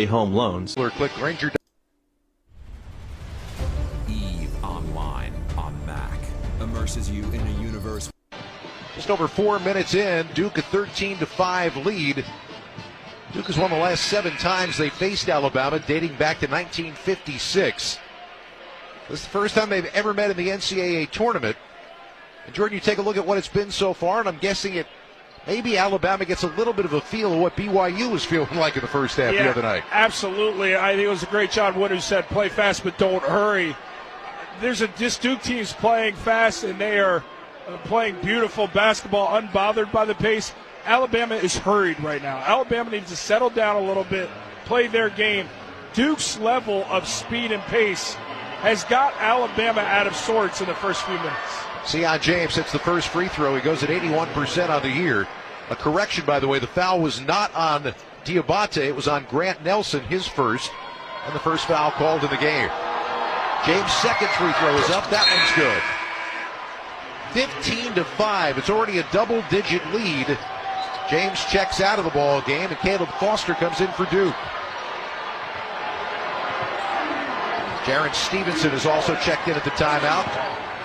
home loans. Click Ranger. Eve Online on Mac immerses you in a universe. Just over 4 minutes in, Duke a 13-5 lead. Duke has won the last 7 times they faced Alabama, dating back to 1956. This is the first time they've ever met in the NCAA tournament. And Jordan, you take a look at what it's been so far, and I'm guessing maybe Alabama gets a little bit of a feel of what BYU was feeling like in the first half the other night. Absolutely. I think it was a great job. Wood who said, play fast but don't hurry. This Duke team's playing fast, and they are playing beautiful basketball, unbothered by the pace. Alabama is hurried right now. Alabama needs to settle down a little bit, play their game. Duke's level of speed and pace has got Alabama out of sorts in the first few minutes. Sion James hits the first free throw. He goes at 81% on the year. A correction, by the way, the foul was not on Diabate. It was on Grant Nelson, his first, and the first foul called in the game. James' second free throw is up. That one's good. 15-5. It's already a double-digit lead. James checks out of the ball game, and Caleb Foster comes in for Duke. Jaron Stevenson is also checked in at the timeout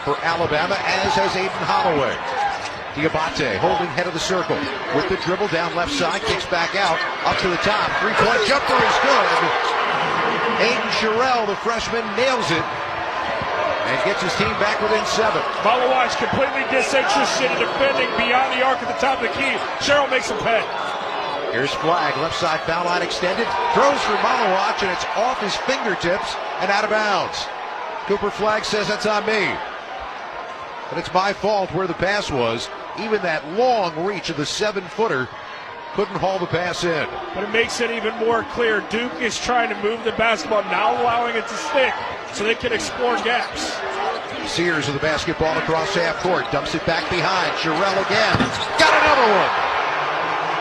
for Alabama, as has Aiden Holloway. Diabate holding head of the circle with the dribble down left side, kicks back out, up to the top. Three-point jumper is good. Aiden Sherrill, the freshman, nails it and gets his team back within 7. Malawaj completely disinterested in defending beyond the arc at the top of the key. Sherrill makes him pay. Here's Flag, left side foul line extended, throws for Malawaj, and it's off his fingertips and out of bounds. Cooper Flag says that's on me. But it's my fault where the pass was. Even that long reach of the 7-footer couldn't haul the pass in. But it makes it even more clear. Duke is trying to move the basketball, not allowing it to stick so they can explore gaps. Sears with the basketball across half court, dumps it back behind. Sherrill again. Got another one.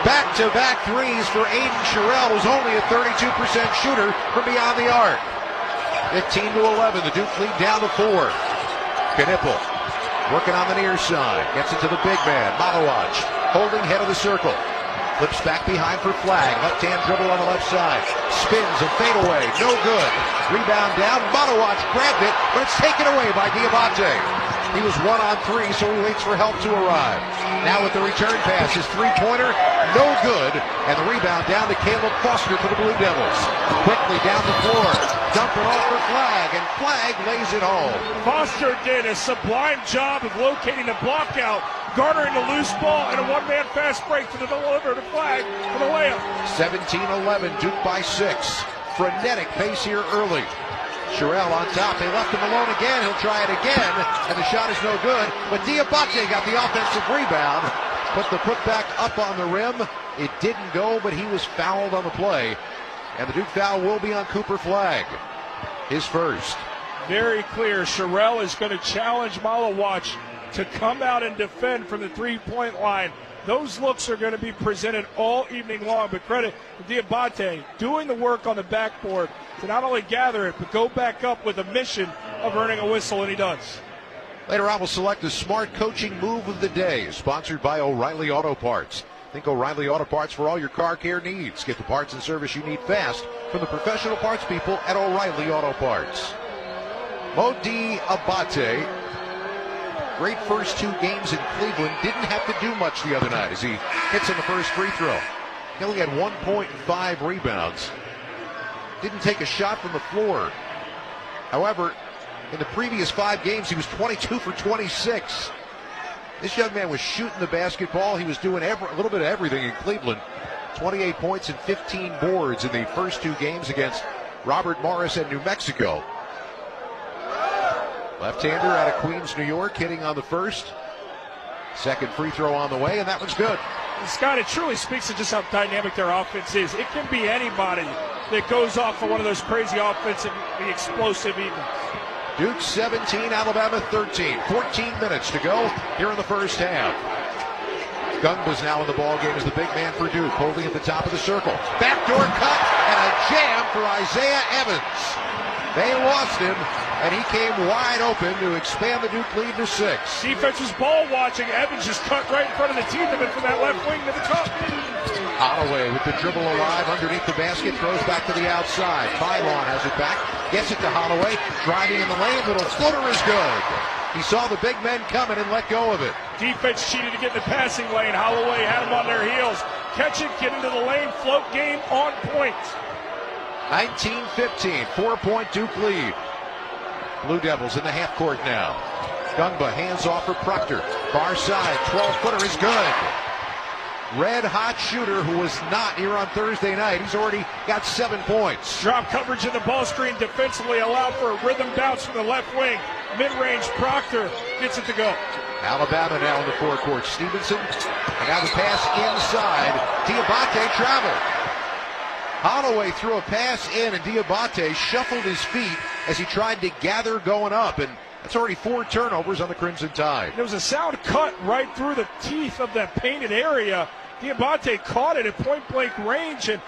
Back-to-back threes for Aiden Sherrill, who's only a 32% shooter from beyond the arc. 15-11, the Duke lead down to 4. Knipple working on the near side, gets it to the big man, Malawaj, holding head of the circle. Flips back behind for Flag. Left-hand dribble on the left side. Spins and fadeaway. No good. Rebound down. Malawaj grabbed it, but it's taken away by Diabate. He was 1 on 3, so he waits for help to arrive. Now with the return pass, his three-pointer, no good. And the rebound down to Caleb Foster for the Blue Devils. Quickly down the floor. Dump it off for Flag, and Flag lays it home. Foster did a sublime job of locating the block out, garnering the loose ball, and a one-man fast break to the deliver to Flag for the layup. 17-11, Duke by 6. Frenetic pace here early. Sherrill on top. They left him alone again. He'll try it again, and the shot is no good. But Diabate got the offensive rebound. Put the putback up on the rim. It didn't go, but he was fouled on the play. And the Duke foul will be on Cooper Flag. His first. Very clear. Sherrill is going to challenge Malawaj to come out and defend from the three-point line. Those looks are going to be presented all evening long, but credit to Diabate doing the work on the backboard to not only gather it, but go back up with a mission of earning a whistle, and he does. Later on, we'll select the Smart Coaching Move of the Day, sponsored by O'Reilly Auto Parts. Think O'Reilly Auto Parts for all your car care needs. Get the parts and service you need fast from the professional parts people at O'Reilly Auto Parts. Modi Abate, great first 2 games in Cleveland. Didn't have to do much the other night as he hits on the first free throw. He only had 1.5 rebounds. Didn't take a shot from the floor. However, in the previous 5 games, he was 22 for 26. This young man was shooting the basketball. He was doing a little bit of everything in Cleveland. 28 points and 15 boards in the first 2 games against Robert Morris and New Mexico. Left-hander out of Queens, New York, hitting on the first. Second free throw on the way, and that one's good. Scott, it truly speaks to just how dynamic their offense is. It can be anybody that goes off for one of those crazy offensive, explosive evenings. Duke 17, Alabama 13. 14 minutes to go here in the first half. Gungba's now in the ballgame as the big man for Duke, holding at the top of the circle. Backdoor cut and a jam for Isaiah Evans. They lost him, and he came wide open to expand the Duke lead to 6. Defense was ball watching. Evans just cut right in front of the teeth of it from that left wing to the cup. Holloway with the dribble alive underneath the basket, throws back to the outside. Phylon has it back, gets it to Holloway, driving in the lane, little floater is good. He saw the big men coming and let go of it. Defense cheated to get in the passing lane. Holloway had them on their heels. Catch it, get into the lane, float game on point. 19-15, 4-point Duke lead. Blue Devils in the half court now. Gungba hands off for Proctor. Far side, 12-footer is good. Red hot shooter who was not here on Thursday night. He's already got 7 points. Drop coverage in the ball screen defensively, allowed for a rhythm bounce from the left wing. Mid-range, Proctor gets it to go. Alabama now in the forecourt. Stevenson, and now the pass inside. Diabate traveled. Holloway threw a pass in, and Diabate shuffled his feet as he tried to gather going up, and that's already 4 turnovers on the Crimson Tide. There was a sound cut right through the teeth of that painted area. Diabate caught it at point-blank range, and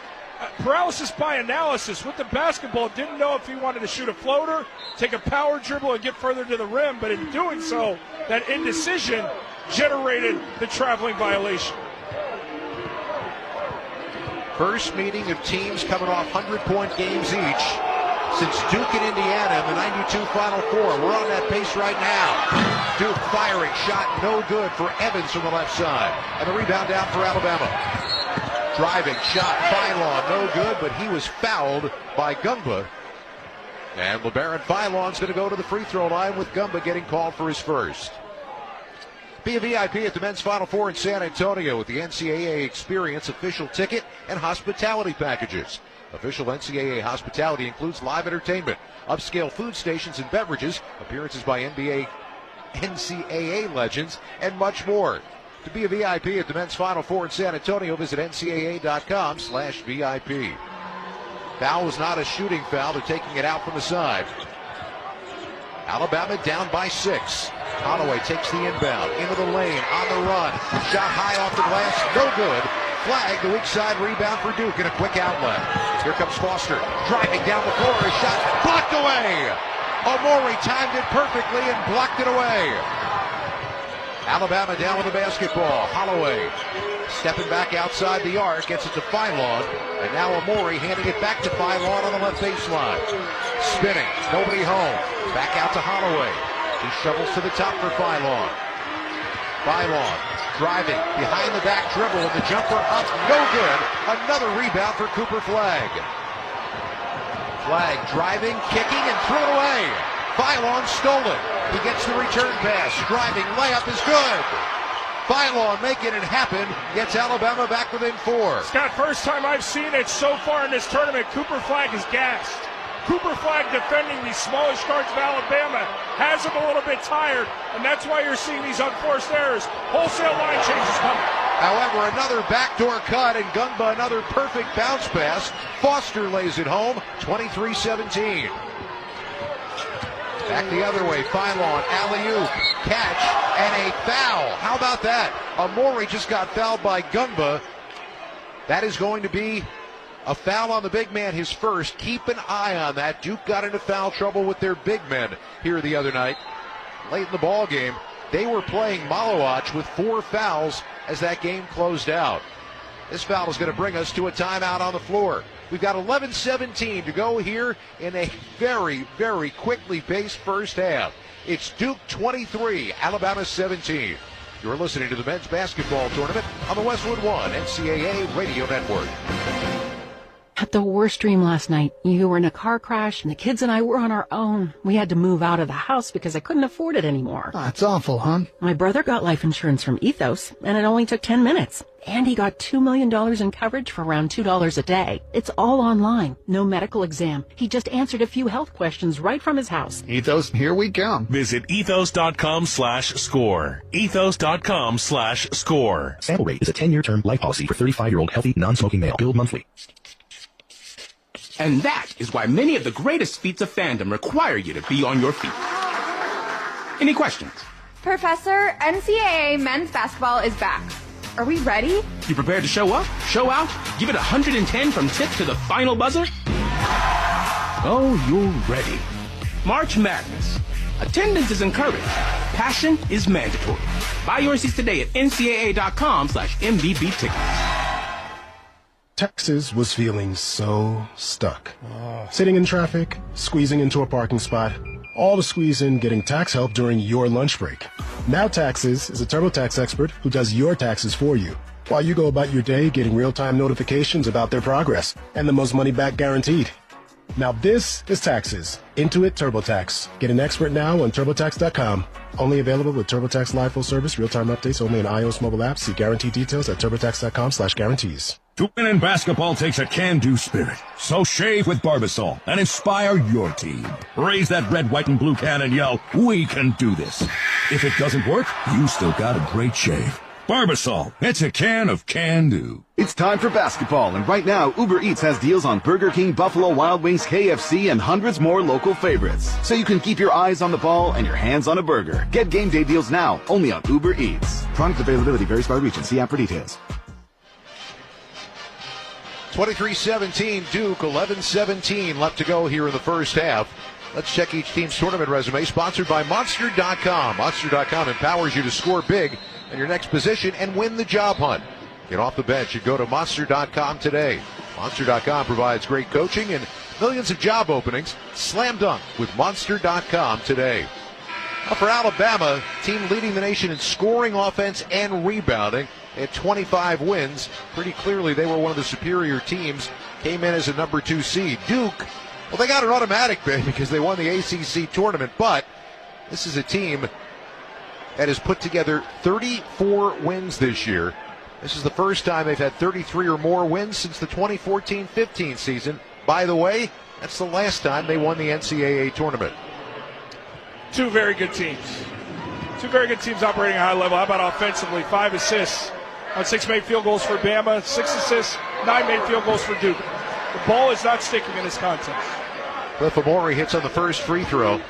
paralysis by analysis with the basketball. Didn't know if he wanted to shoot a floater, take a power dribble, and get further to the rim, but in doing so, that indecision generated the traveling violation. First meeting of teams coming off 100-point games each since Duke and Indiana in the 92 Final Four. We're on that pace right now. Duke firing, shot no good for Evans from the left side. And the rebound down for Alabama. Driving, shot, Phylon, no good, but he was fouled by Gungba. And LeBaron Phylon's going to go to the free throw line with Gungba getting called for his first. Be a VIP at the men's Final Four in San Antonio with the NCAA Experience official ticket and hospitality packages. Official NCAA hospitality includes live entertainment, upscale food stations and beverages, appearances by NCAA legends, and much more. To be a VIP at the men's Final Four in San Antonio, visit ncaa.com/VIP. Foul was not a shooting foul. They're taking it out from the side. Alabama down by 6. Holloway takes the inbound into the lane on the run. Shot high off the glass, no good. Flag, the weak side rebound for Duke and a quick outlet. Here comes Foster, driving down the floor. His shot blocked away. Omori timed it perfectly and blocked it away. Alabama down with the basketball. Holloway stepping back outside the arc, gets it to Phylon, and now Omori handing it back to Phylon on the left baseline. Spinning, nobody home. Back out to Holloway. He shovels to the top for Phylon. Phylon driving behind the back dribble and the jumper up, no good. Another rebound for Cooper Flag. Flag driving, kicking, and threw it away. Phylon stole it. He gets the return pass. Driving, layup is good. Phylon making it happen, gets Alabama back within 4. Scott, first time I've seen it so far in this tournament. Cooper Flag is gassed. Cooper Flag defending the smallest guards of Alabama has him a little bit tired, and that's why you're seeing these unforced errors. Wholesale line changes coming. However, another backdoor cut, and Gungba another perfect bounce pass. Foster lays it home, 23-17. Back the other way, Phylon, alley-oop, catch, and a foul. How about that? Omori just got fouled by Gungba. That is going to be a foul on the big man, his first. Keep an eye on that. Duke got into foul trouble with their big men here the other night. Late in the ball game, they were playing Malowach with 4 fouls as that game closed out. This foul is going to bring us to a timeout on the floor. We've got 11:17 to go here in a very, very quickly paced first half. It's Duke 23, Alabama 17. You're listening to the men's basketball tournament on the Westwood One NCAA Radio Network. Had the worst dream last night. You were in a car crash, and the kids and I were on our own. We had to move out of the house because I couldn't afford it anymore. That's awful, hon. My brother got life insurance from Ethos, and it only took 10 minutes. And he got $2 million in coverage for around $2 a day. It's all online. No medical exam. He just answered a few health questions right from his house. Ethos, here we come. Visit ethos.com/score. Ethos.com/score. Sample Rate is a 10-year term life policy for 35-year-old healthy, non-smoking male. Billed monthly. And that is why many of the greatest feats of fandom require you to be on your feet. Any questions? Professor, NCAA men's basketball is back. Are we ready? You prepared to show up, show out, give it 110 from tip to the final buzzer? Oh, you're ready. March Madness. Attendance is encouraged. Passion is mandatory. Buy your seats today at ncaa.com/MVB tickets. Texas was feeling so stuck. Sitting in traffic, squeezing into a parking spot, all to squeeze in getting tax help during your lunch break. Now Taxes is a TurboTax expert who does your taxes for you, while you go about your day getting real-time notifications about their progress and the most money back guaranteed. Now this is Taxes. Intuit TurboTax. Get an expert now on TurboTax.com. Only available with TurboTax Live Full Service, real-time updates only on iOS mobile apps. See guarantee details at TurboTax.com/guarantees. To win in basketball takes a can-do spirit. So shave with Barbasol and inspire your team. Raise that red, white, and blue can and yell, "We can do this." If it doesn't work, you still got a great shave. Barbasol, it's a can of can-do. It's time for basketball, and right now, Uber Eats has deals on Burger King, Buffalo Wild Wings, KFC, and hundreds more local favorites. So you can keep your eyes on the ball and your hands on a burger. Get game day deals now, only on Uber Eats. Product availability varies by region. See app for details. 23-17, Duke, 11-17 left to go here in the first half. Let's check each team's tournament resume, sponsored by Monster.com. Monster.com empowers you to score big in your next position and win the job hunt. Get off the bench and go to Monster.com today. Monster.com provides great coaching and millions of job openings. Slam dunk with Monster.com today. Now for Alabama, team leading the nation in scoring, offense, and rebounding at 25 wins. Pretty clearly they were one of the superior teams, came in as a number 2 seed. Duke, well, they got an automatic bid because they won the ACC tournament, but this is a team that has put together 34 wins this year. This is the first time they've had 33 or more wins since the 2014-15 season. By the way, that's the last time they won the NCAA tournament. Two very good teams. Two very good teams operating at a high level. How about offensively? 5 assists on 6 made field goals for Bama, 6 assists, 9 made field goals for Duke. The ball is not sticking in this contest. Cliff Amore hits on the first free throw.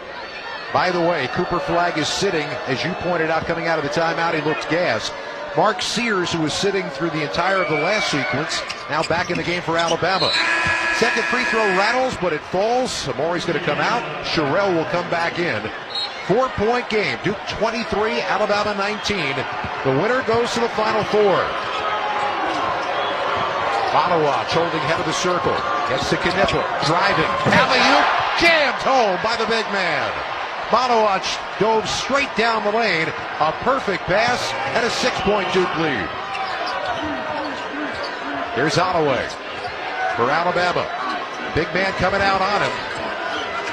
By the way, Cooper Flagg is sitting, as you pointed out, coming out of the timeout. He looked gassed. Mark Sears, who was sitting through the entire of the last sequence, now back in the game for Alabama. Second free throw rattles, but it falls. Amore's going to come out. Sherrill will come back in. 4-point game. Duke 23, Alabama 19. The winner goes to the Final Four. Malawach holding head of the circle. Gets to Knippel. Driving. Alley-oop. Jammed home by the big man. Malawach dove straight down the lane. A perfect pass and a 6-point Duke lead. Here's Holloway for Alabama. Big man coming out on him.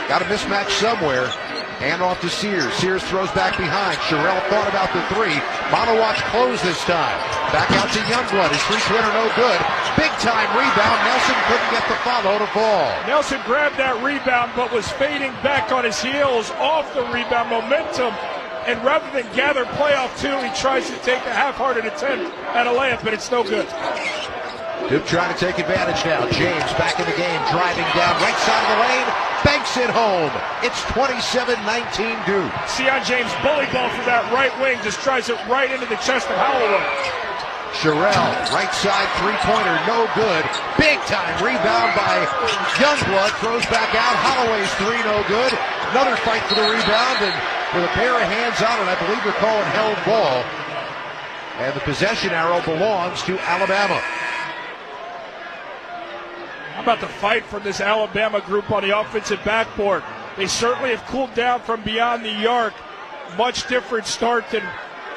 Got a mismatch somewhere. Hand off to Sears. Sears throws back behind. Sherrill thought about the 3. Malawach closed this time. Back out to Youngblood. His three-pointer no good. Big-time rebound. Nelson couldn't get the follow to fall. Nelson grabbed that rebound but was fading back on his heels off the rebound momentum. And rather than gather playoff 2, he tries to take a half-hearted attempt at a layup, but it's no good. Duke trying to take advantage now. James back in the game, driving down right side of the lane, banks it home. It's 27-19 Duke. Sion James bully ball from that right wing, just tries it right into the chest of Holloway. Sherrill, right side three-pointer, no good. Big-time rebound by Youngblood, throws back out. Holloway's 3, no good. Another fight for the rebound, and with a pair of hands on it, I believe they're calling held ball. And the possession arrow belongs to Alabama. How about the fight from this Alabama group on the offensive backboard? They certainly have cooled down from beyond the arc. Much different start than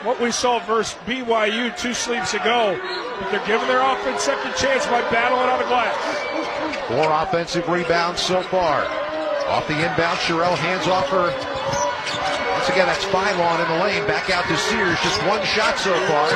what we saw versus BYU 2 sleeps ago. But they're giving their offense second chance by battling on the glass. 4 offensive rebounds so far. Off the inbound, Sherrill hands off for, once again, that's Philon in the lane. Back out to Sears, just 1 shot so far.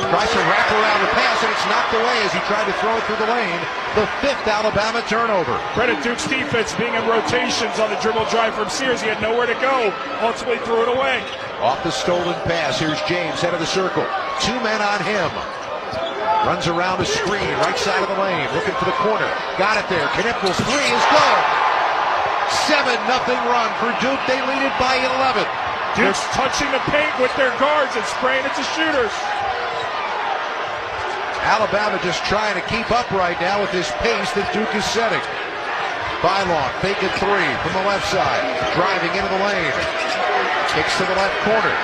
Tries to wrap around the pass, and it's knocked away as he tried to throw it through the lane. The 5th Alabama turnover. Credit Duke's defense being in rotations on the dribble drive from Sears. He had nowhere to go. Ultimately threw it away. Off the stolen pass, here's James, head of the circle. 2 men on him. Runs around a screen, right side of the lane, looking for the corner. Got it there. Knippel's 3 is good. 7-0 run for Duke. They lead it by 11. Duke's touching the paint with their guards and spraying it to shooters. Alabama just trying to keep up right now with this pace that Duke is setting. Philon, fake it 3 from the left side. Driving into the lane. Kicks to the left corner.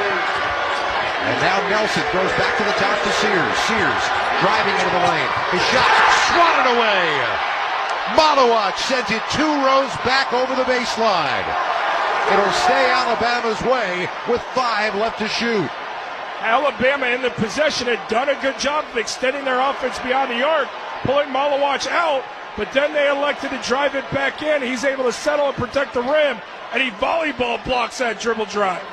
And now Nelson throws back to the top to Sears. Sears driving into the lane. His shot swatted away. Malawach sends it 2 rows back over the baseline. It'll stay Alabama's way with 5 left to shoot. Alabama in the possession had done a good job of extending their offense beyond the arc, pulling Malawach out, but then they elected to drive it back in. He's able to settle and protect the rim, and he volleyball blocks that dribble drive.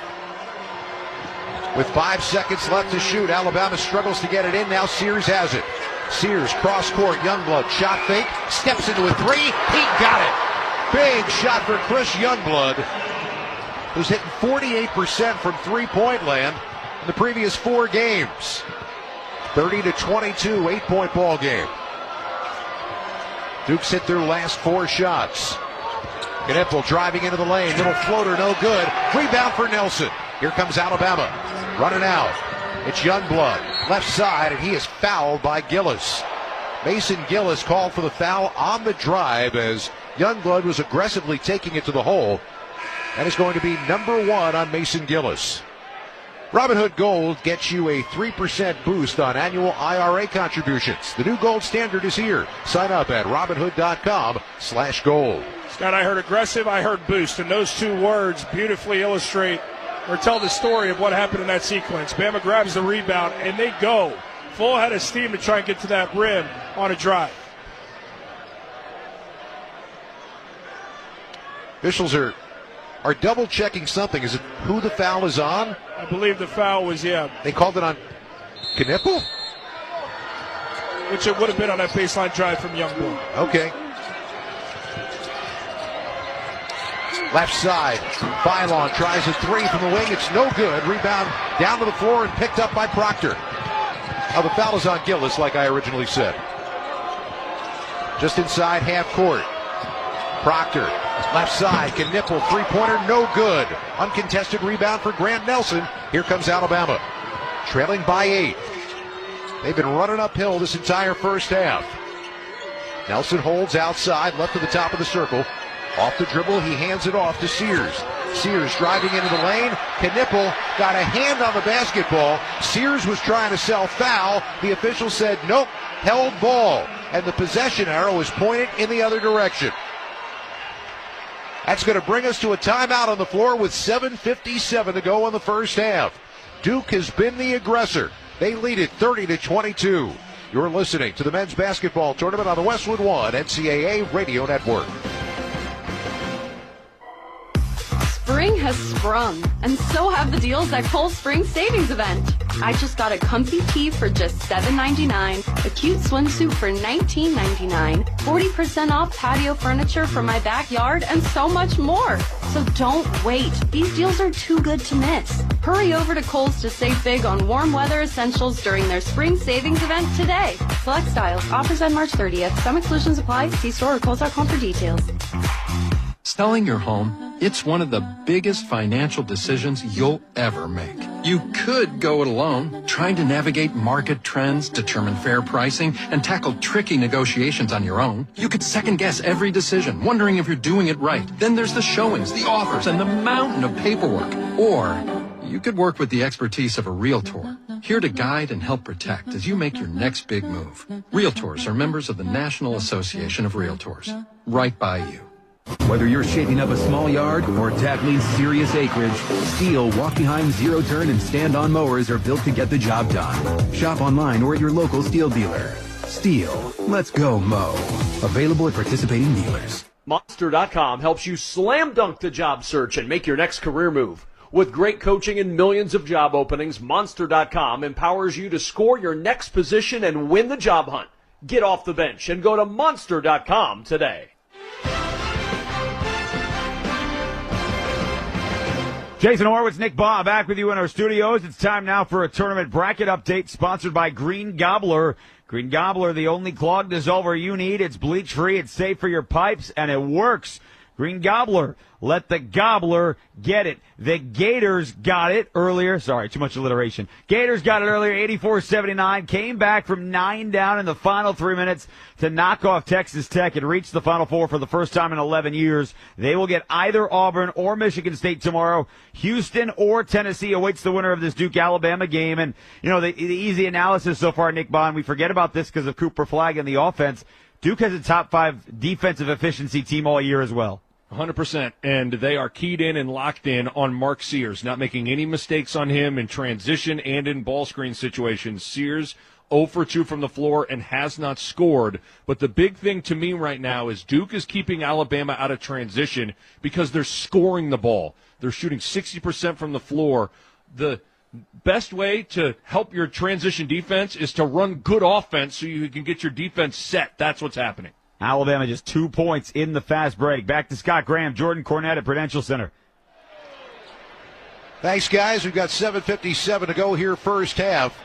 With 5 seconds left to shoot, Alabama struggles to get it in. Now Sears has it. Sears, cross court, Youngblood, shot fake, steps into a 3. He got it. Big shot for Chris Youngblood, who's hitting 48% from three-point land in the previous 4 games. 30-22, 8-point ball game. Duke's hit their last 4 shots. Knippel driving into the lane, little floater, no good. Rebound for Nelson. Here comes Alabama, running out. It's Youngblood, left side, and he is fouled by Gillis. Mason Gillis called for the foul on the drive as Youngblood was aggressively taking it to the hole. That is going to be number 1 on Mason Gillis. Robinhood Gold gets you a 3% boost on annual IRA contributions. The new gold standard is here. Sign up at Robinhood.com/gold. Scott, I heard aggressive, I heard boost, and those 2 words beautifully illustrate or tell the story of what happened in that sequence. Bama grabs the rebound, and they go full head of steam to try and get to that rim on a drive. Officials are double-checking something. Is it who the foul is on? I believe the foul was, They called it on Knippel? Which it would have been on that baseline drive from Youngblood. Okay. Left side, Phylon tries a 3 from the wing. It's no good. Rebound down to the floor and picked up by Proctor. Now the foul is on Gillis, like I originally said. Just inside half court. Proctor, left side, Knippel, 3-pointer, no good. Uncontested rebound for Grant Nelson. Here comes Alabama, trailing by 8. They've been running uphill this entire first half. Nelson holds outside, left to the top of the circle. Off the dribble, he hands it off to Sears. Sears driving into the lane. Knippel got a hand on the basketball. Sears was trying to sell foul. The official said, nope, held ball. And the possession arrow is pointed in the other direction. That's going to bring us to a timeout on the floor with 7:57 to go in the first half. Duke has been the aggressor. They lead it 30-22. You're listening to the men's basketball tournament on the Westwood One NCAA Radio Network. Spring has sprung, and so have the deals at Kohl's Spring Savings Event. I just got a comfy tee for just $7.99, a cute swimsuit for $19.99, 40% off patio furniture for my backyard, and so much more. So don't wait. These deals are too good to miss. Hurry over to Kohl's to save big on warm weather essentials during their Spring Savings Event today. Select styles. Offers end March 30th. Some exclusions apply. See store or Kohls.com for details. Selling your home, it's one of the biggest financial decisions you'll ever make. You could go it alone, trying to navigate market trends, determine fair pricing, and tackle tricky negotiations on your own. You could second-guess every decision, wondering if you're doing it right. Then there's the showings, the offers, and the mountain of paperwork. Or you could work with the expertise of a realtor, here to guide and help protect as you make your next big move. Realtors are members of the National Association of Realtors. Right by you. Whether you're shaping up a small yard or tackling serious acreage, Steel walk-behind, zero-turn, and stand-on mowers are built to get the job done. Shop online or at your local Steel dealer. Steel, let's go mow. Available at participating dealers. Monster.com helps you slam dunk the job search and make your next career move. With great coaching and millions of job openings, Monster.com empowers you to score your next position and win the job hunt. Get off the bench and go to Monster.com today. Jason Horwitz, Nick Baugh, back with you in our studios. It's time now for a tournament bracket update sponsored by Green Gobbler. Green Gobbler, the only clog dissolver you need. It's bleach-free, it's safe for your pipes, and it works. Green Gobbler, let the Gobbler get it. The Gators got it earlier. Sorry, too much alliteration. Gators got it earlier, 84-79. Came back from 9 down in the final 3 minutes to knock off Texas Tech and reach the Final Four for the first time in 11 years. They will get either Auburn or Michigan State tomorrow. Houston or Tennessee awaits the winner of this Duke-Alabama game. And, you know, the easy analysis so far, Nick Bond, we forget about this because of Cooper Flagg and the offense. Duke has a top 5 defensive efficiency team all year as well. 100%, and they are keyed in and locked in on Mark Sears, not making any mistakes on him in transition and in ball screen situations. Sears 0 for 2 from the floor and has not scored. But the big thing to me right now is Duke is keeping Alabama out of transition because they're scoring the ball. They're shooting 60% from the floor. The best way to help your transition defense is to run good offense so you can get your defense set. That's what's happening. Alabama just 2 points in the fast break. Back to Scott Graham, Jordan Cornette at Prudential Center. Thanks, guys. We've got 7:57 to go here first half.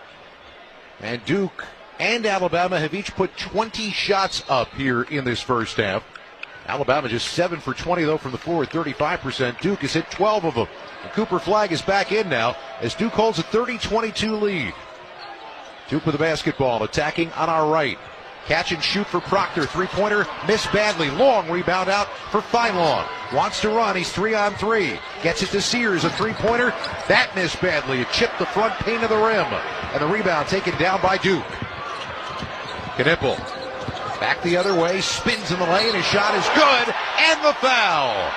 And Duke and Alabama have each put 20 shots up here in this first half. Alabama just 7 for 20, though, from the floor at 35%. Duke has hit 12 of them. And Cooper Flagg is back in now as Duke holds a 30-22 lead. Duke with the basketball, attacking on our right. Catch and shoot for Proctor. Three-pointer, missed badly. Long rebound out for Feinlong. Wants to run. He's 3-on-3. Gets it to Sears. A three-pointer. That missed badly. It chipped the front pane of the rim. And the rebound taken down by Duke. Knipple. Back the other way. Spins in the lane. His shot is good. And the foul.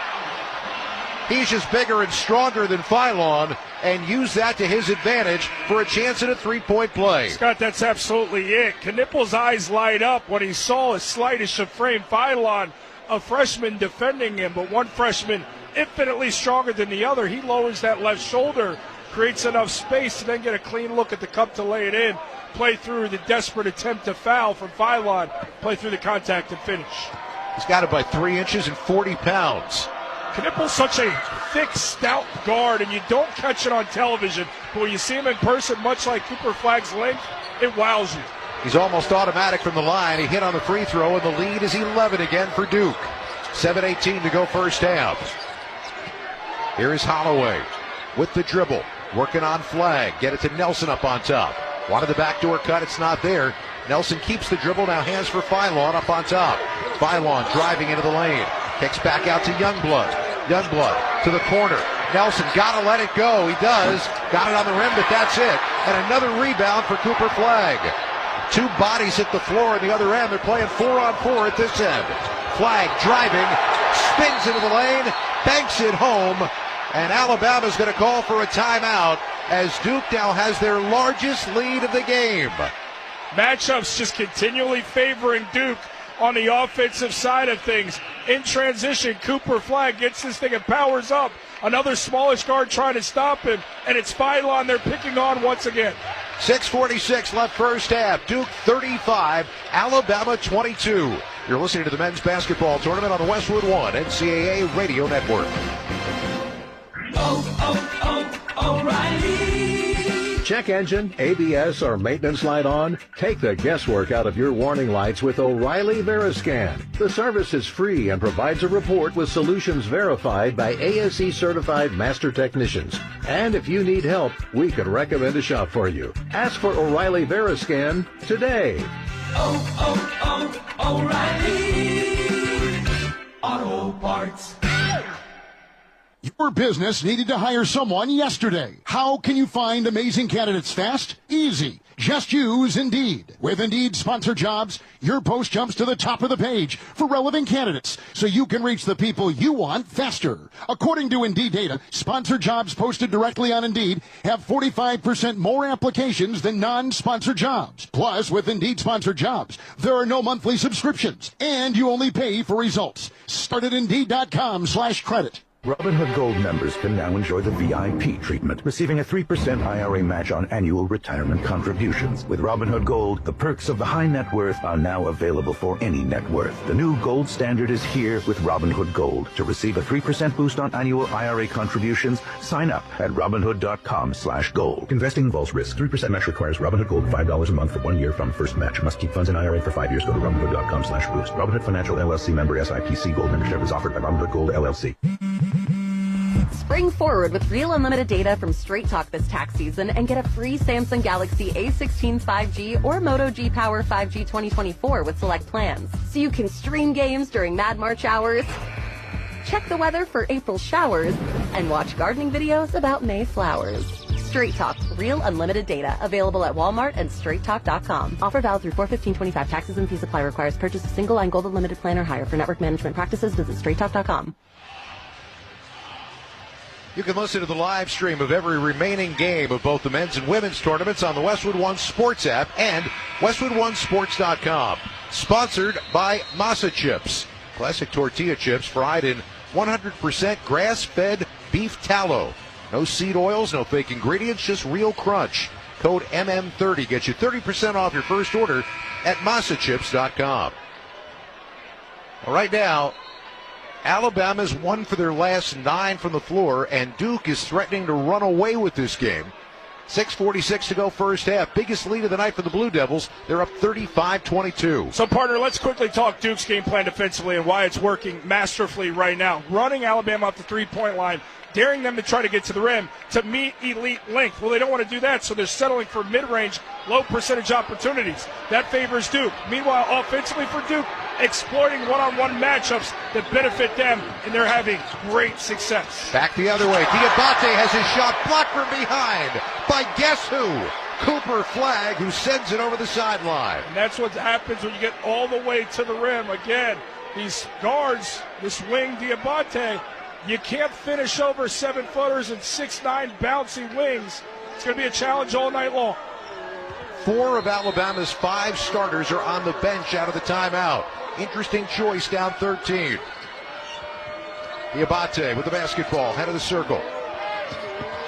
He's just bigger and stronger than Feinlong and used that to his advantage for a chance at a three-point play. Scott, that's absolutely it. Knipple's eyes light up when he saw a slightest of frame Feinlong, a freshman defending him, but one freshman infinitely stronger than the other. He lowers that left shoulder, creates enough space to then get a clean look at the cup to lay it in, play through the desperate attempt to foul from Feinlong, play through the contact and finish. He's got it by 3 inches and 40 pounds. Knipple's such a thick, stout guard, and you don't catch it on television. But when you see him in person, much like Cooper Flagg's length, it wows you. He's almost automatic from the line. He hit on the free throw, and the lead is 11 again for Duke. 7:18 to go first half. Here is Holloway with the dribble, working on Flagg. Get it to Nelson up on top. Wanted the backdoor cut. It's not there. Nelson keeps the dribble. Now hands for Feinlong up on top. Feinlong driving into the lane. Kicks back out to Youngblood. Youngblood to the corner. Nelson gotta let it go. He does. Got it on the rim, but that's it. And another rebound for Cooper Flagg. 2 bodies hit the floor at the other end. They're playing 4-on-4 at this end. Flagg driving, spins into the lane, banks it home, and Alabama's going to call for a timeout as Duke now has their largest lead of the game. Matchups just continually favoring Duke on the offensive side of things. In transition, Cooper Flagg gets this thing and powers up. Another smallish guard trying to stop him, and it's Feinlong they're picking on once again. 6:46 left first half. Duke 35, Alabama 22. You're listening to the men's basketball tournament on the Westwood One NCAA Radio Network. O'Reilly. Check engine, ABS, or maintenance light on? Take the guesswork out of your warning lights with O'Reilly Veriscan. The service is free and provides a report with solutions verified by ASE certified master technicians. And if you need help, we can recommend a shop for you. Ask for O'Reilly Veriscan today. O'Reilly Auto Parts. Your business needed to hire someone yesterday. How can you find amazing candidates fast? Easy. Just use Indeed. With Indeed Sponsored Jobs, your post jumps to the top of the page for relevant candidates so you can reach the people you want faster. According to Indeed data, sponsored jobs posted directly on Indeed have 45% more applications than non-sponsored jobs. Plus, with Indeed Sponsored Jobs, there are no monthly subscriptions, and you only pay for results. Start at Indeed.com/credit. Robinhood Gold members can now enjoy the VIP treatment, receiving a 3% IRA match on annual retirement contributions. With Robinhood Gold, the perks of the high net worth are now available for any net worth. The new gold standard is here with Robinhood Gold. To receive a 3% boost on annual IRA contributions, sign up at Robinhood.com/gold. Investing involves risk. 3% match requires Robinhood Gold $5 a month for 1 year from first match. Must keep funds in IRA for 5 years. Go to Robinhood.com/boost. Robinhood Financial LLC member SIPC. Gold membership is offered by Robinhood Gold LLC. Spring forward with real unlimited data from Straight Talk this tax season and get a free Samsung Galaxy A16 5G or Moto G Power 5G 2024 with select plans. So you can stream games during Mad March hours, check the weather for April showers, and watch gardening videos about May flowers. Straight Talk, real unlimited data. Available at Walmart and StraightTalk.com. Offer valid through 4/15/25. Taxes and fees apply. Requires purchase a single line Gold Unlimited plan or higher. For network management practices, visit StraightTalk.com. You can listen to the live stream of every remaining game of both the men's and women's tournaments on the Westwood One Sports app and WestwoodOneSports.com. Sponsored by Masa Chips. Classic tortilla chips fried in 100% grass-fed beef tallow. No seed oils, no fake ingredients, just real crunch. Code MM30 gets you 30% off your first order at MasaChips.com. Well, right now, Alabama's won for their last 9 from the floor, and Duke is threatening to run away with this game. 6:46 to go first half. Biggest lead of the night for the Blue Devils. They're up 35-22. So, partner, let's quickly talk Duke's game plan defensively and why it's working masterfully right now. Running Alabama off the three-point line, daring them to try to get to the rim to meet elite length. Well, they don't want to do that, so they're settling for mid-range, low-percentage opportunities. That favors Duke. Meanwhile, offensively for Duke, exploiting one-on-one matchups that benefit them, and they're having great success. Back the other way. Diabate has his shot blocked from behind by guess who? Cooper Flagg, who sends it over the sideline. And that's what happens when you get all the way to the rim. Again, these guards, this wing Diabate, you can't finish over 7-footers and 6'9" bouncy wings. It's going to be a challenge all night long. 4 of Alabama's 5 starters are on the bench out of the timeout. Interesting choice down 13. Diabate with the basketball, head of the circle.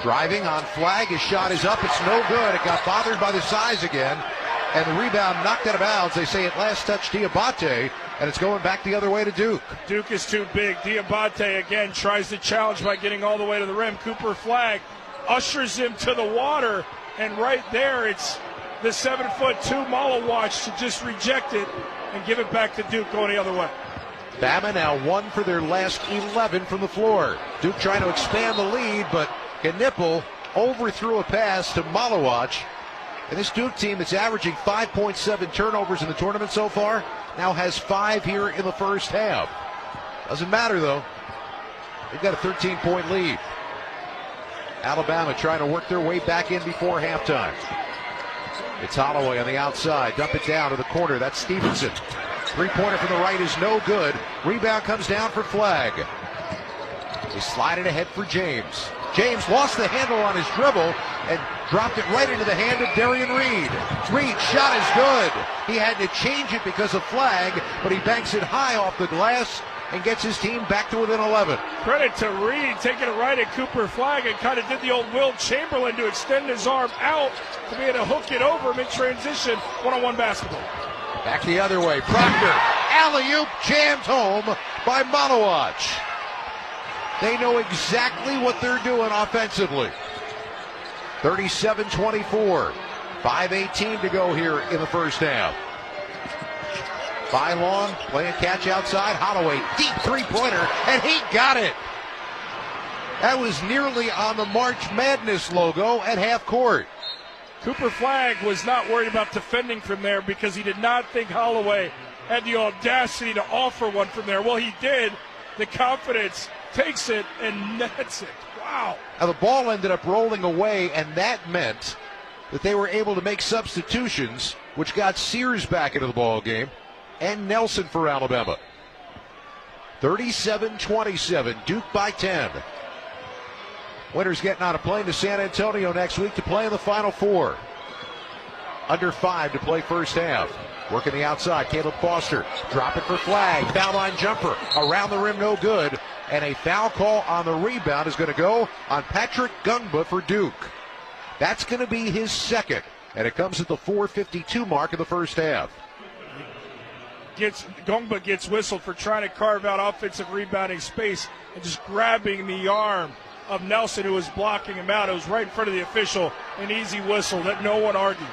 Driving on Flagg, his shot is up, it's no good. It got bothered by the size again, and the rebound knocked out of bounds. They say it last touched Diabate, and it's going back the other way to Duke. Duke is too big. Diabate again tries to challenge by getting all the way to the rim. Cooper Flagg ushers him to the water, and right there it's the 7'2" Malawatch to just reject it and give it back to Duke going the other way. Bama now 1 for their last 11 from the floor. Duke trying to expand the lead, but Knipple overthrew a pass to Malawatch. And this Duke team that's averaging 5.7 turnovers in the tournament so far now has 5 here in the first half. Doesn't matter, though. They've got a 13-point lead. Alabama trying to work their way back in before halftime. It's Holloway on the outside. Dump it down to the corner. That's Stevenson. Three-pointer from the right is no good. Rebound comes down for Flagg. They slide it ahead for James. James lost the handle on his dribble and dropped it right into the hand of Darian Reed. Reed shot is good. He had to change it because of Flagg, but he banks it high off the glass and gets his team back to within 11. Credit to Reed taking it right at Cooper Flagg and kind of did the old Will Chamberlain to extend his arm out to be able to hook it over mid-transition, one-on-one basketball. Back the other way. Proctor, alley-oop, jammed home by Malawatch. They know exactly what they're doing offensively. 37-24. 5:18 to go here in the first half. Bylon playing catch outside. Holloway, deep three-pointer, and he got it. That was nearly on the March Madness logo at half court. Cooper Flagg was not worried about defending from there because he did not think Holloway had the audacity to offer one from there. Well, he did. The confidence takes it and nets it. Wow. Now the ball ended up rolling away, and that meant that they were able to make substitutions, which got Sears back into the ball game, and Nelson for Alabama. 37-27, Duke by 10. Winners getting on a plane to San Antonio next week to play in the Final Four. Under 5 to play first half. Working the outside, Caleb Foster. Drop it for Flagg. Foul line jumper. Around the rim, no good. and a foul call on the rebound is going to go on Patrick Gungba for Duke. That's going to be his second, and it comes at the 4:52 mark of the first half. Gungba gets whistled for trying to carve out offensive rebounding space and just grabbing the arm of Nelson, who was blocking him out. It was right in front of the official, an easy whistle that no one argues.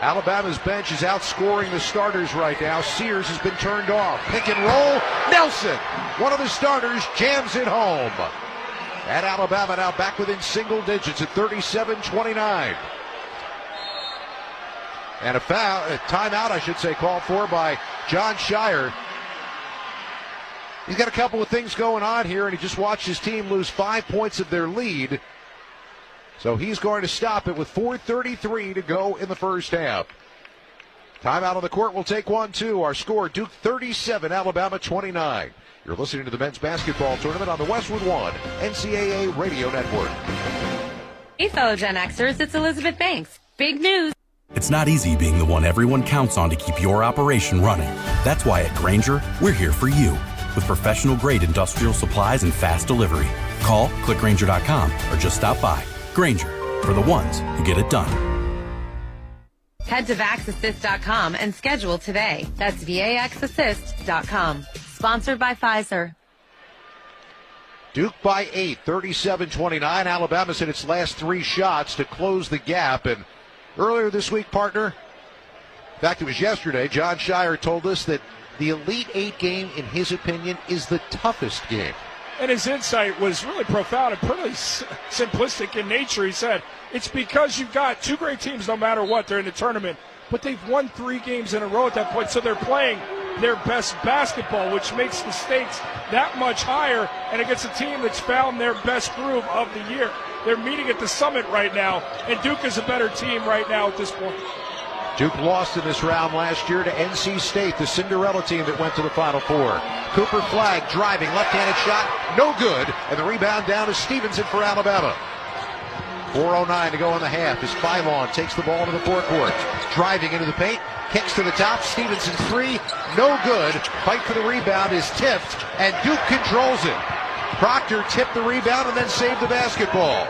Alabama's bench is outscoring the starters right now. Sears has been turned off. Pick and roll. Nelson, one of the starters, jams it home. And Alabama now back within single digits at 37-29. And a timeout, I should say, called for by John Shire. He's got a couple of things going on here, and he just watched his team lose 5 points of their lead. So he's going to stop it with 4:33 to go in the first half. Timeout on the court. We'll take 1-2. Our score, Duke 37, Alabama 29. You're listening to the men's basketball tournament on the Westwood One NCAA Radio Network. Hey, fellow Gen Xers, it's Elizabeth Banks. Big news. It's not easy being the one everyone counts on to keep your operation running. That's why at Grainger, we're here for you with professional-grade industrial supplies and fast delivery. Call, click Grainger.com, or just stop by. Grainger, for the ones who get it done. Head to VaxAssist.com and schedule today. That's VAXAssist.com. Sponsored by Pfizer. Duke by 8, 37-29. Alabama's hit its last 3 shots to close the gap. And earlier this week, partner, in fact, it was yesterday, John Shire told us that the Elite 8 game, in his opinion, is the toughest game. And his insight was really profound and pretty simplistic in nature. He said, it's because you've got 2 great teams no matter what. They're in the tournament, but they've won 3 games in a row at that point, so they're playing their best basketball, which makes the stakes that much higher, and against a team that's found their best groove of the year. They're meeting at the summit right now, and Duke is a better team right now at this point. Duke lost in this round last year to NC State, the Cinderella team that went to the Final Four. Cooper Flagg driving, left-handed shot, no good, and the rebound down to Stevenson for Alabama. 4:09 to go in the half as Philon takes the ball to the forecourt. Driving into the paint, kicks to the top, Stevenson's 3, no good. Fight for the rebound is tipped, and Duke controls it. Proctor tipped the rebound and then saved the basketball.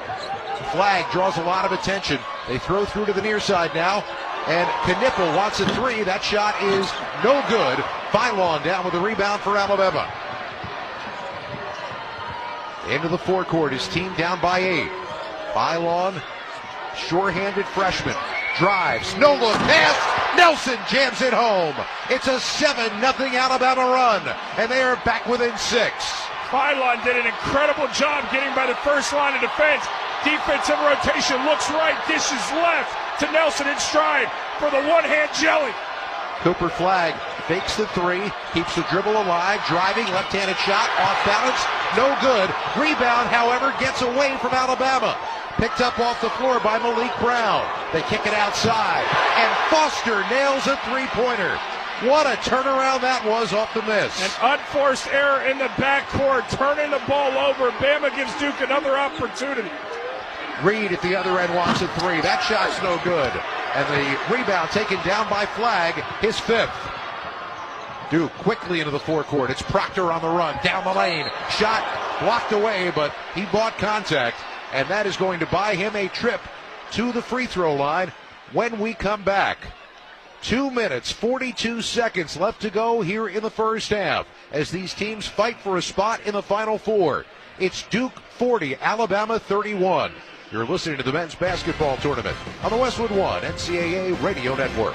Flagg draws a lot of attention. They throw through to the near side now, and Knippel wants a 3. That shot is no good. Philon down with the rebound for Alabama. Into the forecourt, his team down by 8. Philon, sure-handed freshman, drives, no look pass. Nelson jams it home. It's a 7-0 Alabama run, and they are back within 6. Philon did an incredible job getting by the first line of defense. Defensive rotation, looks right, dishes left to Nelson in stride for the one-hand jelly. Cooper Flagg fakes the 3, keeps the dribble alive, driving, left-handed shot, off balance, no good. Rebound, however, gets away from Alabama. Picked up off the floor by Malik Brown. They kick it outside, and Foster nails a 3-pointer. What a turnaround that was off the miss. An unforced error in the backcourt, turning the ball over. Bama gives Duke another opportunity. Reed at the other end wants a 3. That shot's no good. And the rebound taken down by Flagg, his 5th. Duke quickly into the forecourt. It's Proctor on the run, down the lane. Shot blocked away, but he bought contact. And that is going to buy him a trip to the free throw line when we come back. 2 minutes, 42 seconds left to go here in the first half as these teams fight for a spot in the Final Four. It's Duke 40, Alabama 31. You're listening to the men's basketball tournament on the Westwood One NCAA Radio Network.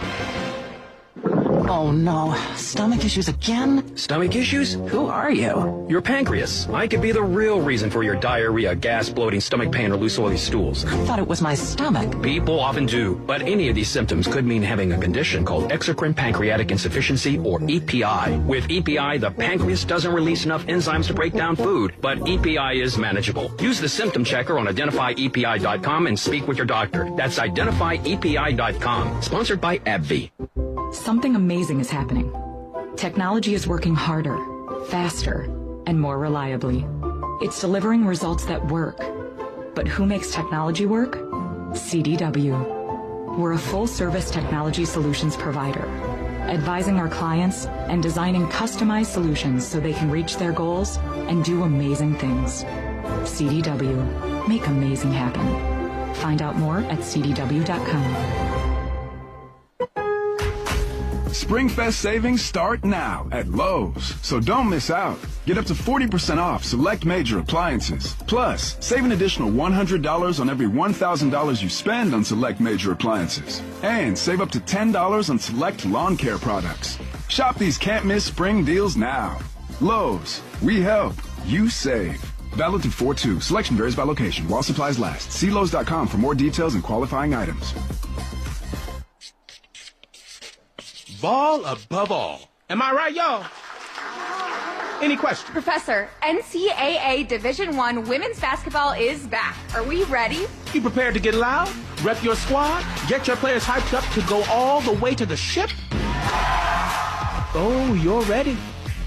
Oh no, stomach issues again? Stomach issues? Who are you? Your pancreas. I could be the real reason for your diarrhea, gas, bloating, stomach pain, or loose oily stools. I thought it was my stomach. People often do, but any of these symptoms could mean having a condition called exocrine pancreatic insufficiency, or EPI. With EPI, the pancreas doesn't release enough enzymes to break down food, but EPI is manageable. Use the symptom checker on identifyepi.com and speak with your doctor. That's identifyepi.com. Sponsored by AbbVie. Something amazing is happening. Technology is working harder, faster, and more reliably. It's delivering results that work. But who makes technology work? CDW. We're a full-service technology solutions provider. advising our clients and designing customized solutions so they can reach their goals and do amazing things. CDW. Make amazing happen. Find out more at cdw.com. SpringFest savings start now at Lowe's, so don't miss out. Get up to 40% off select major appliances. Plus, save an additional $100 on every $1,000 you spend on select major appliances. And save up to $10 on select lawn care products. Shop these can't-miss spring deals now. Lowe's, we help, you save. Valid through 4/2. Selection varies by location while supplies last. See Lowe's.com for more details and qualifying items. Ball above all. Am I right, y'all? Any questions? Professor, NCAA Division I women's basketball is back. Are we ready? You prepared to get loud? Rep your squad? Get your players hyped up to go all the way to the ship? Oh, you're ready.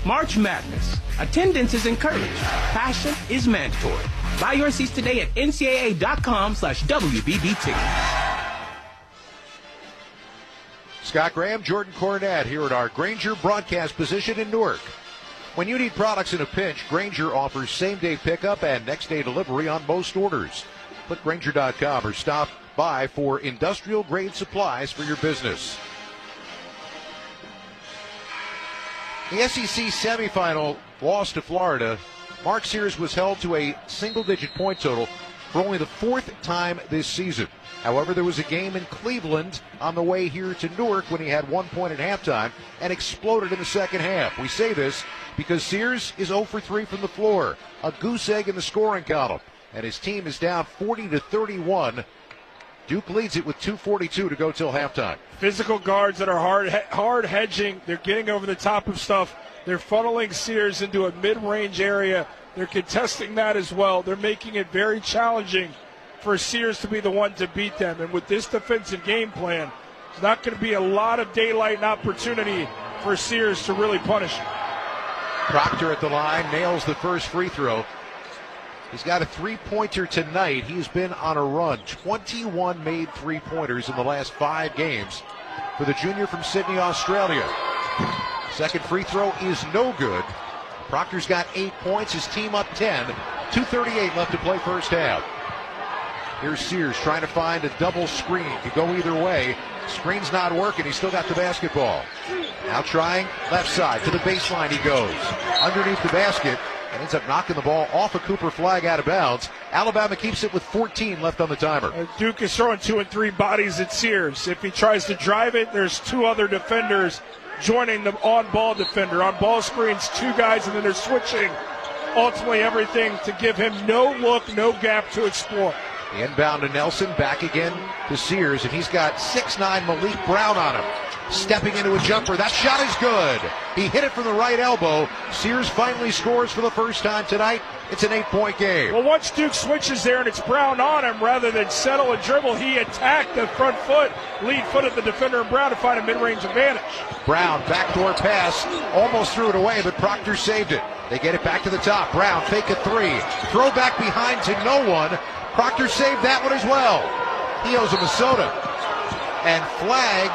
March Madness. Attendance is encouraged. Passion is mandatory. Buy your seats today at ncaa.com/WBB tickets. Scott Graham, Jordan Cornette here at our Grainger broadcast position in Newark. When you need products in a pinch, Grainger offers same-day pickup and next-day delivery on most orders. Click Grainger.com or stop by for industrial-grade supplies for your business. The SEC semifinal loss to Florida. Mark Sears was held to a single-digit point total for only the fourth time this season. However, there was a game in Cleveland on the way here to Newark when he had 1 point at halftime and exploded in the second half. We say this because Sears is 0 for 3 from the floor, a goose egg in the scoring column, and his team is down 40-31. Duke leads it with 2:42 to go till halftime. Physical guards that are hard hedging. They're getting over the top of stuff. They're funneling Sears into a mid-range area. They're contesting that as well. They're making it very challenging for Sears to be the one to beat them. And with this defensive game plan, it's not going to be a lot of daylight and opportunity for Sears to really punish him. Proctor at the line, nails the first free throw. He's got a three-pointer tonight. He's been on a run. 21 made three-pointers in the last 5 games for the junior from Sydney, Australia. Second free throw is no good. Proctor's got 8 points, his team up 10. 2:38 left to play first half. Here's Sears trying to find a double screen. Could go either way. Screen's not working. He's still got the basketball. Now trying left side. To the baseline he goes. Underneath the basket and ends up knocking the ball off a Cooper flag out of bounds. Alabama keeps it with 14 left on the timer. Duke is throwing 2 and 3 bodies at Sears. If he tries to drive it, there's 2 other defenders joining the on-ball defender. On ball screens, 2 guys, and then they're switching ultimately everything to give him no look, no gap to explore. The inbound to Nelson, back again to Sears, and he's got 6'9" Malik Brown on him. Stepping into a jumper. That shot is good. He hit it from the right elbow. Sears finally scores for the first time tonight. It's an 8-point game. Well, once Duke switches there and it's Brown on him, rather than settle and dribble, he attacked the front foot, lead foot of the defender, and Brown to find a mid-range advantage. Brown, backdoor pass, almost threw it away, but Proctor saved it. They get it back to the top. Brown, fake a 3. Throw back behind to no one. Proctor saved that one as well. He owes him a soda. And flag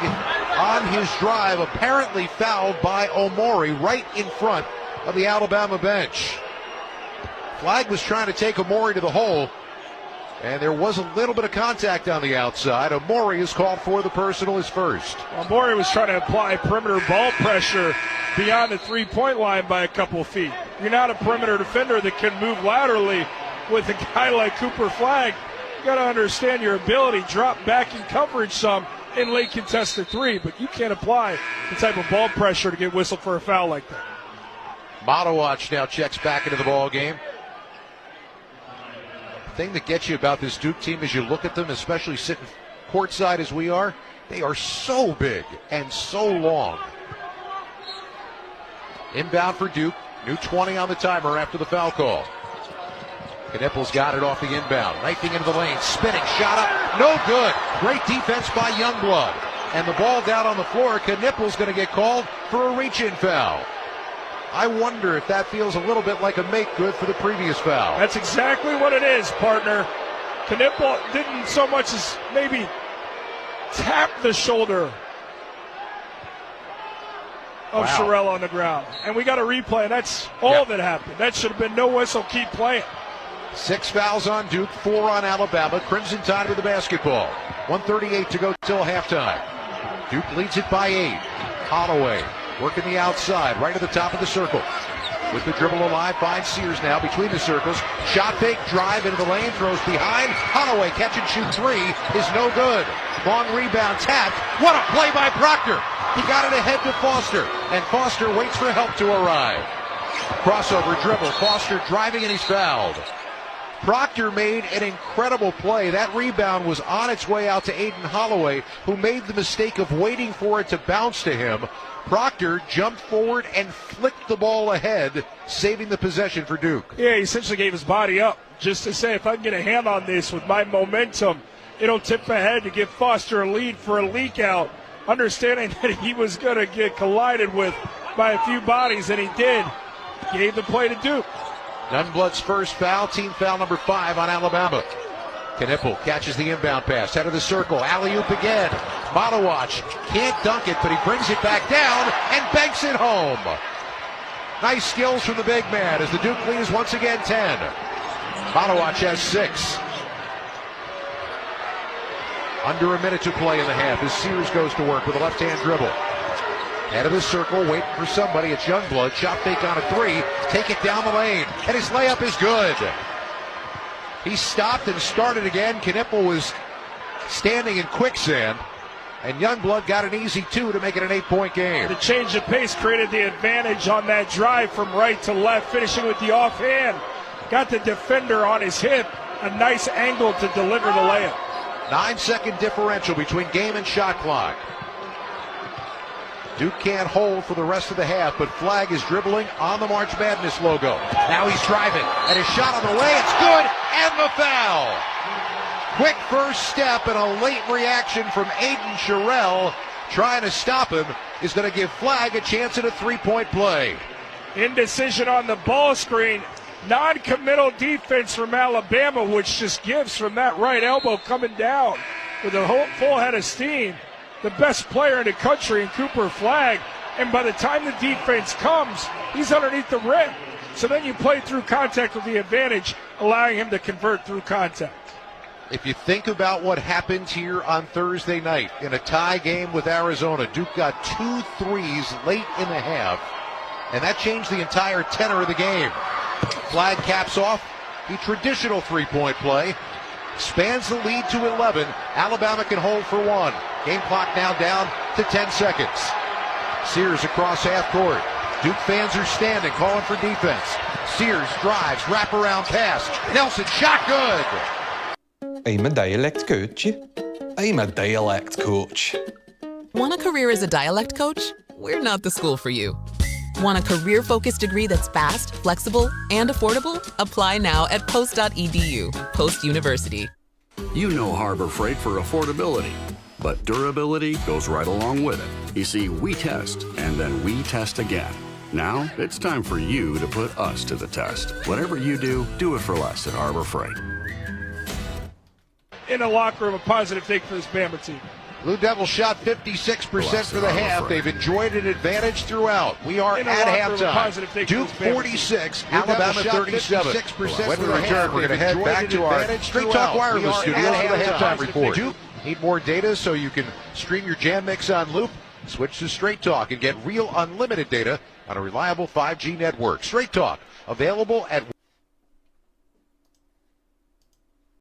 on his drive, apparently fouled by Omori right in front of the Alabama bench. Flag was trying to take Omori to the hole, and there was a little bit of contact on the outside. Omori is called for. The personal is first. Omori was trying to apply perimeter ball pressure beyond the three-point line by a couple of feet. You're not a perimeter defender that can move laterally with a guy like Cooper Flag. You got to understand your ability, drop back in coverage some in late contested 3, but you can't apply the type of ball pressure to get whistled for a foul like that. Matawatch now checks back into the ball game. The thing that gets you about this Duke team as you look at them, especially sitting courtside as we are, they are so big and so long. Inbound for Duke. New 20 on the timer after the foul call. Knipples got it off the inbound. Knifing into the lane. Spinning. Shot up. No good. Great defense by Youngblood. And the ball down on the floor. Knipples going to get called for a reach-in foul. I wonder if that feels a little bit like a make-good for the previous foul. That's exactly what it is, partner. Knipple didn't so much as maybe tap the shoulder of Sherrill on the ground. And we got a replay. That's all that happened. That should have been no whistle. Keep playing. 6 fouls on Duke, 4 on Alabama. Crimson Tide with the basketball. 1:38 to go till halftime. Duke leads it by 8. Holloway working the outside, right at the top of the circle. With the dribble alive, finds Sears now between the circles. Shot fake, drive into the lane, throws behind. Holloway, catch and shoot 3 is no good. Long rebound, tapped. What a play by Proctor. He got it ahead to Foster, and Foster waits for help to arrive. Crossover dribble, Foster driving, and he's fouled. Proctor made an incredible play. That rebound was on its way out to Aiden Holloway, who made the mistake of waiting for it to bounce to him. Proctor jumped forward and flicked the ball ahead, saving the possession for Duke. Yeah, he essentially gave his body up just to say, if I can get a hand on this with my momentum, it'll tip ahead to give Foster a lead for a leak out, understanding that he was going to get collided with by a few bodies, and he did. Gave the play to Duke. Youngblood's first foul, team foul number 5 on Alabama. Knipple catches the inbound pass, head of the circle, alley-oop again. Malawach can't dunk it, but he brings it back down and banks it home. Nice skills from the big man as the Duke lead is once again 10. Malawach has 6. Under a minute to play in the half as Sears goes to work with a left-hand dribble. Head of the circle, waiting for somebody. It's Youngblood. Shot fake on a 3. Take it down the lane. And his layup is good. He stopped and started again. Knipple was standing in quicksand. And Youngblood got an easy 2 to make it an 8-point game. The change of pace created the advantage on that drive from right to left, finishing with the offhand. Got the defender on his hip. A nice angle to deliver the layup. 9-second differential between game and shot clock. Duke can't hold for the rest of the half, but Flagg is dribbling on the March Madness logo. Now he's driving, and his shot on the way, it's good, and the foul. Quick first step and a late reaction from Aiden Sherrill. Trying to stop him is going to give Flagg a chance at a 3-point play. Indecision on the ball screen. Non-committal defense from Alabama, which just gives from that right elbow coming down with a full head of steam. The best player in the country in Cooper Flagg, and by the time the defense comes, he's underneath the rim. So then you play through contact with the advantage, allowing him to convert through contact. If you think about what happened here on Thursday night in a tie game with Arizona, Duke got 2 threes late in the half, and that changed the entire tenor of the game. Flagg caps off the traditional 3-point play, spans the lead to 11. Alabama can hold for 1. Game clock now down to 10 seconds. Sears across half court. Duke fans are standing, calling for defense. Sears drives, wraparound pass. Nelson shot good. I'm a dialect coach. I'm a dialect coach. Want a career as a dialect coach? We're not the school for you. Want a career-focused degree that's fast, flexible, and affordable? Apply now at post.edu. Post University. You know Harbor Freight for affordability, but durability goes right along with it. You see, we test, and then we test again. Now, it's time for you to put us to the test. Whatever you do, do it for less at Harbor Freight. In the locker room, a positive thing for this Bama team. Blue Devils shot 56% for the half. They've enjoyed an advantage throughout. We are at halftime. Duke 46, Alabama 37. When we return, we're going to head back to our Straight Talk Wireless studios for the halftime report. Duke, need more data so you can stream your Jam Mix on loop? Switch to Straight Talk and get real unlimited data on a reliable 5G network. Straight Talk, available at